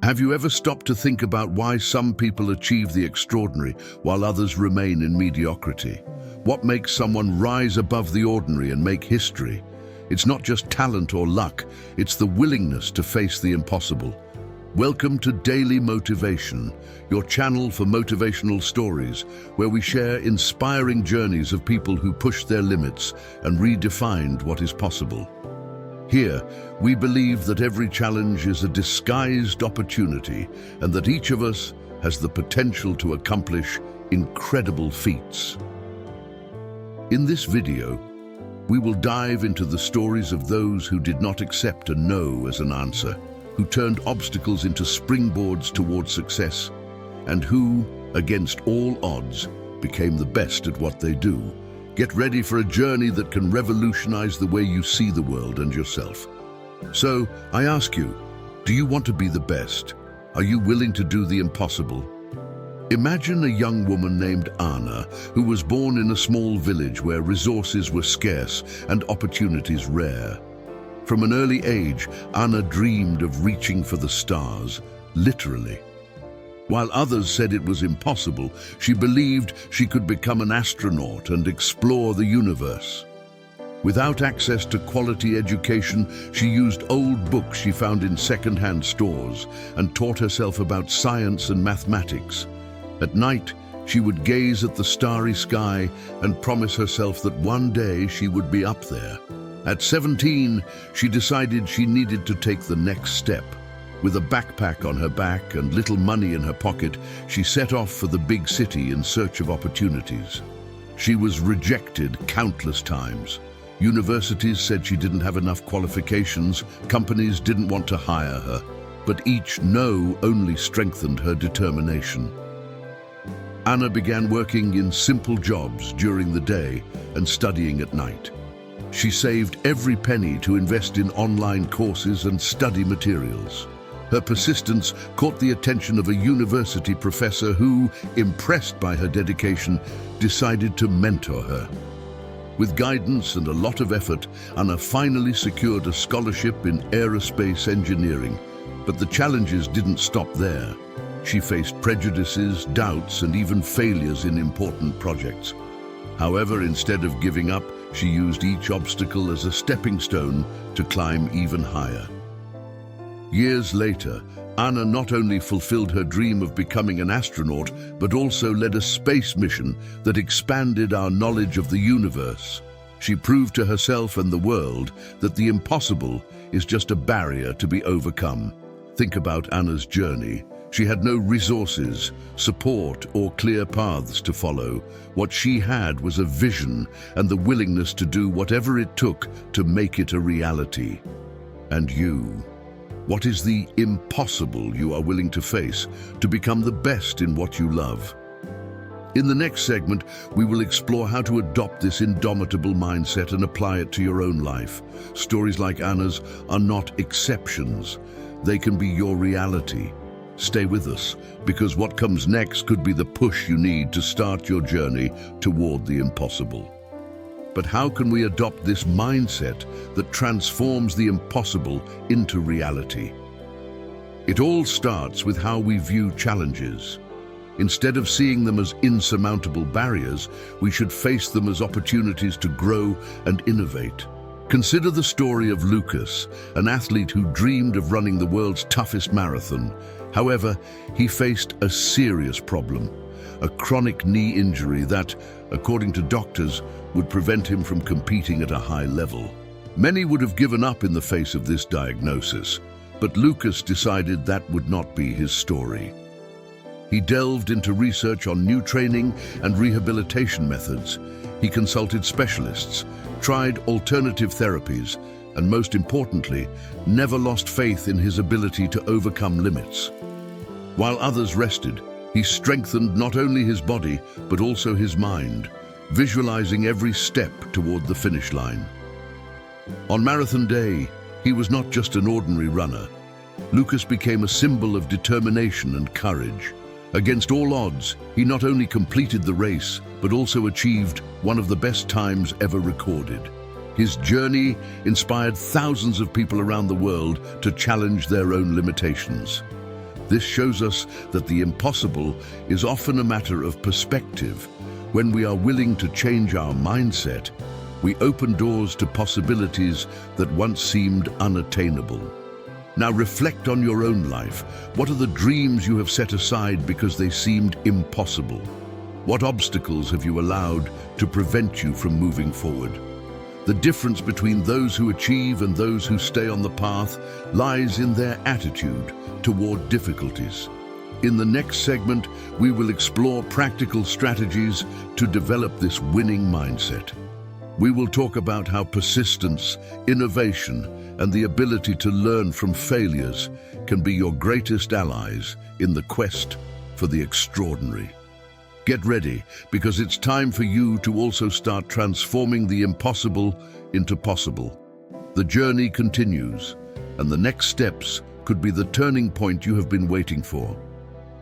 Have you ever stopped to think about why some people achieve the extraordinary while others remain in mediocrity? What makes someone rise above the ordinary and make history? It's not just talent or luck, it's the willingness to face the impossible. Welcome to Daily Motivation, your channel for motivational stories, where we share inspiring journeys of people who pushed their limits and redefined what is possible. Here, we believe that every challenge is a disguised opportunity and that each of us has the potential to accomplish incredible feats. In this video, we will dive into the stories of those who did not accept a no as an answer, who turned obstacles into springboards toward success, and who, against all odds, became the best at what they do. Get ready for a journey that can revolutionize the way you see the world and yourself. So, I ask you, do you want to be the best? Are you willing to do the impossible? Imagine a young woman named Anna, who was born in a small village where resources were scarce and opportunities rare. From an early age, Anna dreamed of reaching for the stars, literally. While others said it was impossible, she believed she could become an astronaut and explore the universe. Without access to quality education, she used old books she found in second-hand stores and taught herself about science and mathematics. At night, she would gaze at the starry sky and promise herself that one day she would be up there. At 17, she decided she needed to take the next step. With a backpack on her back and little money in her pocket, she set off for the big city in search of opportunities. She was rejected countless times. Universities said she didn't have enough qualifications, companies didn't want to hire her, but each no only strengthened her determination. Anna began working in simple jobs during the day and studying at night. She saved every penny to invest in online courses and study materials. Her persistence caught the attention of a university professor who, impressed by her dedication, decided to mentor her. With guidance and a lot of effort, Anna finally secured a scholarship in aerospace engineering. But the challenges didn't stop there. She faced prejudices, doubts, and even failures in important projects. However, instead of giving up, she used each obstacle as a stepping stone to climb even higher. Years later, Anna not only fulfilled her dream of becoming an astronaut, but also led a space mission that expanded our knowledge of the universe. She proved to herself and the world that the impossible is just a barrier to be overcome. Think about Anna's journey. She had no resources, support, or clear paths to follow. What she had was a vision and the willingness to do whatever it took to make it a reality. And you? What is the impossible you are willing to face to become the best in what you love? In the next segment, we will explore how to adopt this indomitable mindset and apply it to your own life. Stories like Anna's are not exceptions. They can be your reality. Stay with us, because what comes next could be the push you need to start your journey toward the impossible. But how can we adopt this mindset that transforms the impossible into reality? It all starts with how we view challenges. Instead of seeing them as insurmountable barriers, we should face them as opportunities to grow and innovate. Consider the story of Lucas, an athlete who dreamed of running the world's toughest marathon. However, he faced a serious problem, a chronic knee injury that, according to doctors, would prevent him from competing at a high level. Many would have given up in the face of this diagnosis, but Lucas decided that would not be his story. He delved into research on new training and rehabilitation methods. He consulted specialists, tried alternative therapies, and most importantly, never lost faith in his ability to overcome limits. While others rested, he strengthened not only his body, but also his mind, visualizing every step toward the finish line. On marathon day, he was not just an ordinary runner. Lucas became a symbol of determination and courage. Against all odds, he not only completed the race, but also achieved one of the best times ever recorded. His journey inspired thousands of people around the world to challenge their own limitations. This shows us that the impossible is often a matter of perspective. When we are willing to change our mindset, we open doors to possibilities that once seemed unattainable. Now reflect on your own life. What are the dreams you have set aside because they seemed impossible? What obstacles have you allowed to prevent you from moving forward? The difference between those who achieve and those who stay on the path lies in their attitude toward difficulties. In the next segment, we will explore practical strategies to develop this winning mindset. We will talk about how persistence, innovation, and the ability to learn from failures can be your greatest allies in the quest for the extraordinary. Get ready, because it's time for you to also start transforming the impossible into possible. The journey continues, and the next steps could be the turning point you have been waiting for.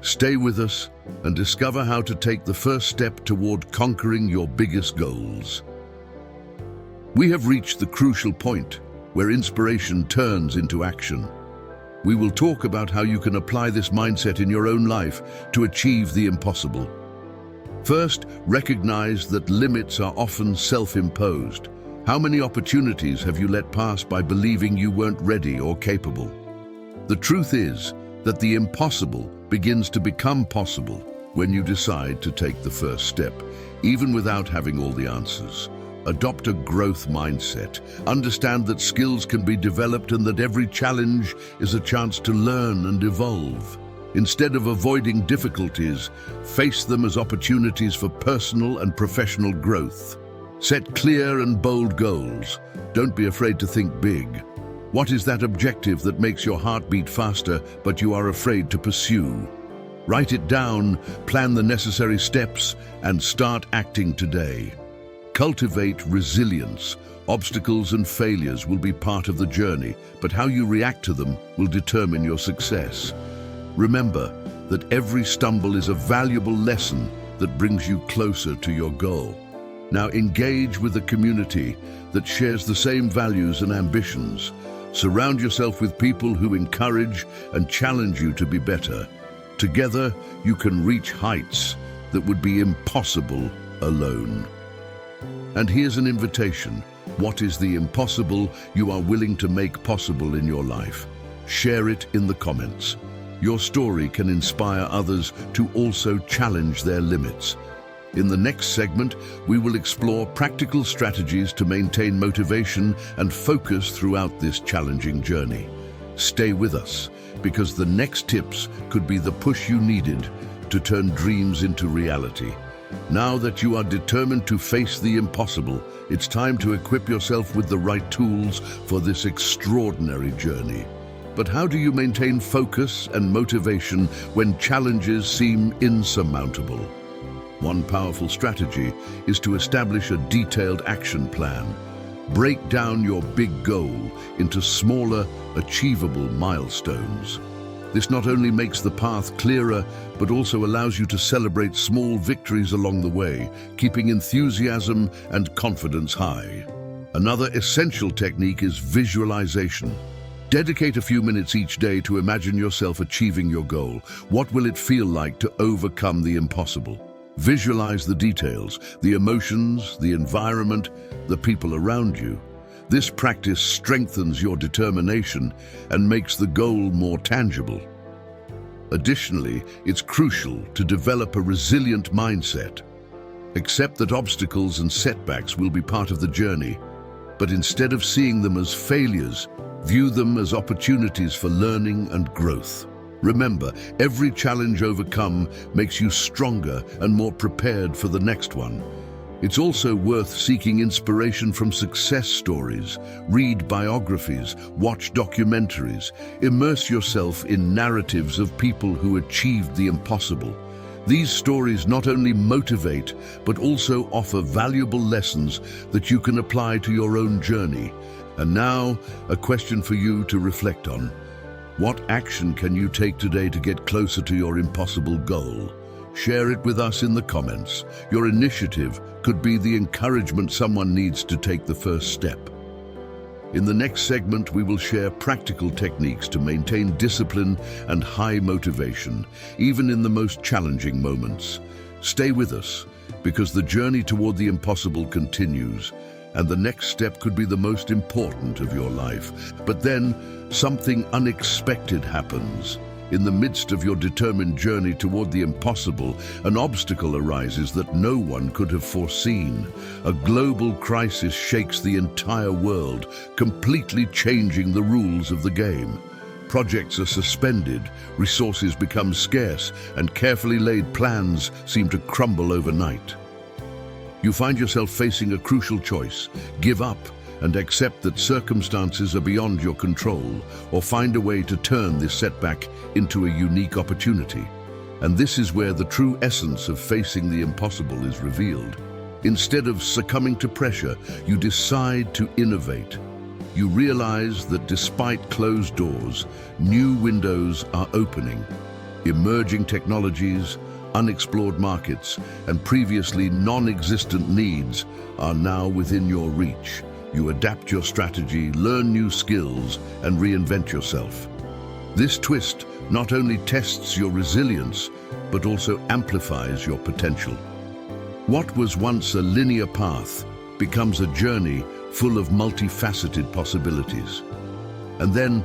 Stay with us and discover how to take the first step toward conquering your biggest goals. We have reached the crucial point where inspiration turns into action. We will talk about how you can apply this mindset in your own life to achieve the impossible. First, recognize that limits are often self-imposed. How many opportunities have you let pass by believing you weren't ready or capable? The truth is that the impossible begins to become possible when you decide to take the first step, even without having all the answers. Adopt a growth mindset. Understand that skills can be developed and that every challenge is a chance to learn and evolve. Instead of avoiding difficulties, face them as opportunities for personal and professional growth. Set clear and bold goals. Don't be afraid to think big. What is that objective that makes your heart beat faster, but you are afraid to pursue? Write it down, plan the necessary steps, and start acting today. Cultivate resilience. Obstacles and failures will be part of the journey, but how you react to them will determine your success. Remember that every stumble is a valuable lesson that brings you closer to your goal. Now engage with a community that shares the same values and ambitions. Surround yourself with people who encourage and challenge you to be better. Together, you can reach heights that would be impossible alone. And here's an invitation. What is the impossible you are willing to make possible in your life? Share it in the comments. Your story can inspire others to also challenge their limits. In the next segment, we will explore practical strategies to maintain motivation and focus throughout this challenging journey. Stay with us, because the next tips could be the push you needed to turn dreams into reality. Now that you are determined to face the impossible, it's time to equip yourself with the right tools for this extraordinary journey. But how do you maintain focus and motivation when challenges seem insurmountable? One powerful strategy is to establish a detailed action plan. Break down your big goal into smaller, achievable milestones. This not only makes the path clearer, but also allows you to celebrate small victories along the way, keeping enthusiasm and confidence high. Another essential technique is visualization. Dedicate a few minutes each day to imagine yourself achieving your goal. What will it feel like to overcome the impossible? Visualize the details, the emotions, the environment, the people around you. This practice strengthens your determination and makes the goal more tangible. Additionally, it's crucial to develop a resilient mindset. Accept that obstacles and setbacks will be part of the journey, but instead of seeing them as failures, view them as opportunities for learning and growth. Remember, every challenge overcome makes you stronger and more prepared for the next one. It's also worth seeking inspiration from success stories. Read biographies, watch documentaries, immerse yourself in narratives of people who achieved the impossible. These stories not only motivate, but also offer valuable lessons that you can apply to your own journey. And now, a question for you to reflect on. What action can you take today to get closer to your impossible goal? Share it with us in the comments. Your initiative could be the encouragement someone needs to take the first step. In the next segment, we will share practical techniques to maintain discipline and high motivation, even in the most challenging moments. Stay with us, because the journey toward the impossible continues, and the next step could be the most important of your life. But then, something unexpected happens. In the midst of your determined journey toward the impossible, an obstacle arises that no one could have foreseen. A global crisis shakes the entire world, completely changing the rules of the game. Projects are suspended, resources become scarce, and carefully laid plans seem to crumble overnight. You find yourself facing a crucial choice: give up and accept that circumstances are beyond your control, or find a way to turn this setback into a unique opportunity. And this is where the true essence of facing the impossible is revealed. Instead of succumbing to pressure, you decide to innovate. You realize that despite closed doors, new windows are opening. Emerging technologies, unexplored markets, and previously non-existent needs are now within your reach. You adapt your strategy, learn new skills, and reinvent yourself. This twist not only tests your resilience, but also amplifies your potential. What was once a linear path becomes a journey full of multifaceted possibilities. And then,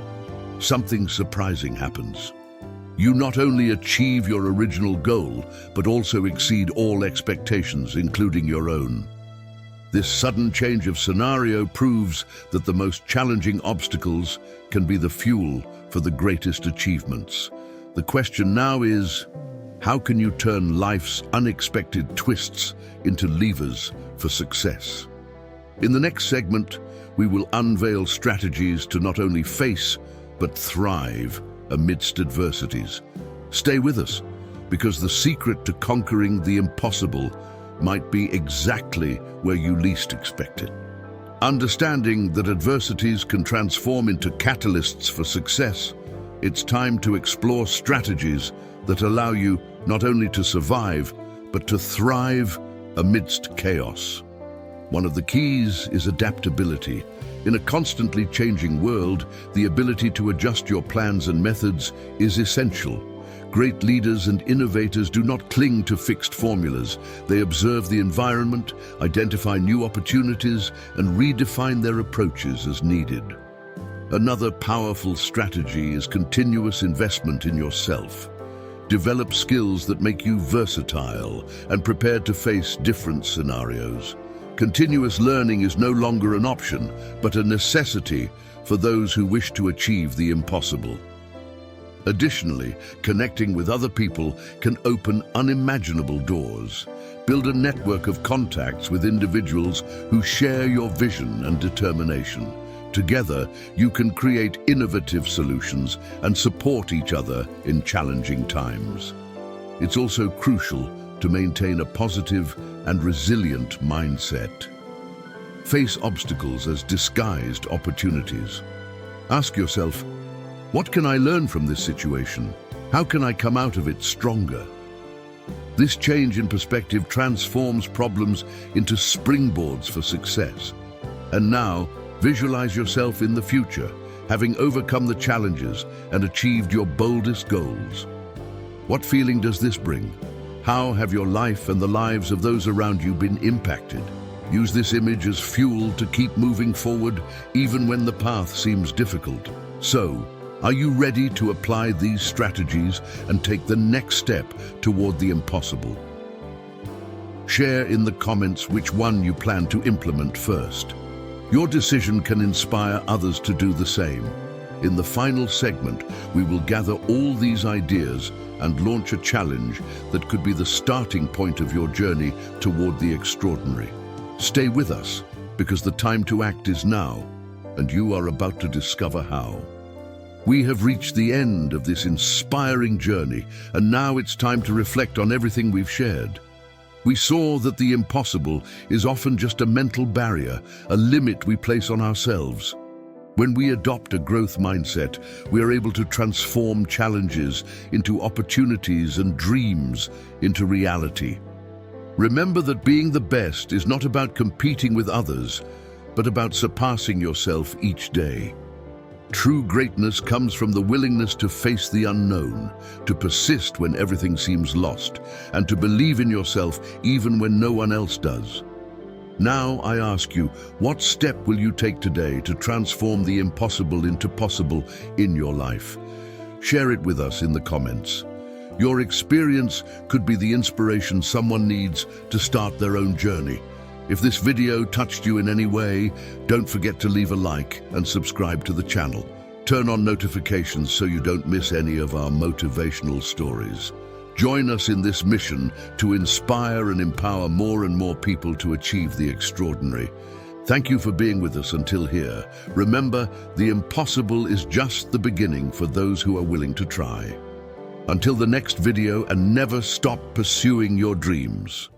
something surprising happens. You not only achieve your original goal, but also exceed all expectations, including your own. This sudden change of scenario proves that the most challenging obstacles can be the fuel for the greatest achievements. The question now is, how can you turn life's unexpected twists into levers for success? In the next segment, we will unveil strategies to not only face, but thrive amidst adversities. Stay with us, because the secret to conquering the impossible might be exactly where you least expect it. Understanding that adversities can transform into catalysts for success, it's time to explore strategies that allow you not only to survive, but to thrive amidst chaos. One of the keys is adaptability. In a constantly changing world, the ability to adjust your plans and methods is essential. Great leaders and innovators do not cling to fixed formulas. They observe the environment, identify new opportunities, and redefine their approaches as needed. Another powerful strategy is continuous investment in yourself. Develop skills that make you versatile and prepared to face different scenarios. Continuous learning is no longer an option, but a necessity for those who wish to achieve the impossible. Additionally, connecting with other people can open unimaginable doors. Build a network of contacts with individuals who share your vision and determination. Together, you can create innovative solutions and support each other in challenging times. It's also crucial to maintain a positive and resilient mindset. Face obstacles as disguised opportunities. Ask yourself, what can I learn from this situation? How can I come out of it stronger? This change in perspective transforms problems into springboards for success. And now, visualize yourself in the future, having overcome the challenges and achieved your boldest goals. What feeling does this bring? How have your life and the lives of those around you been impacted? Use this image as fuel to keep moving forward, even when the path seems difficult. So, are you ready to apply these strategies and take the next step toward the impossible? Share in the comments which one you plan to implement first. Your decision can inspire others to do the same. In the final segment, we will gather all these ideas and launch a challenge that could be the starting point of your journey toward the extraordinary. Stay with us, because the time to act is now, and you are about to discover how. We have reached the end of this inspiring journey, and now it's time to reflect on everything we've shared. We saw that the impossible is often just a mental barrier, a limit we place on ourselves. When we adopt a growth mindset, we are able to transform challenges into opportunities and dreams into reality. Remember that being the best is not about competing with others, but about surpassing yourself each day. True greatness comes from the willingness to face the unknown, to persist when everything seems lost, and to believe in yourself even when no one else does. Now I ask you, what step will you take today to transform the impossible into possible in your life? Share it with us in the comments. Your experience could be the inspiration someone needs to start their own journey. If this video touched you in any way, don't forget to leave a like and subscribe to the channel. Turn on notifications so you don't miss any of our motivational stories. Join us in this mission to inspire and empower more and more people to achieve the extraordinary. Thank you for being with us until here. Remember, the impossible is just the beginning for those who are willing to try. Until the next video, and never stop pursuing your dreams.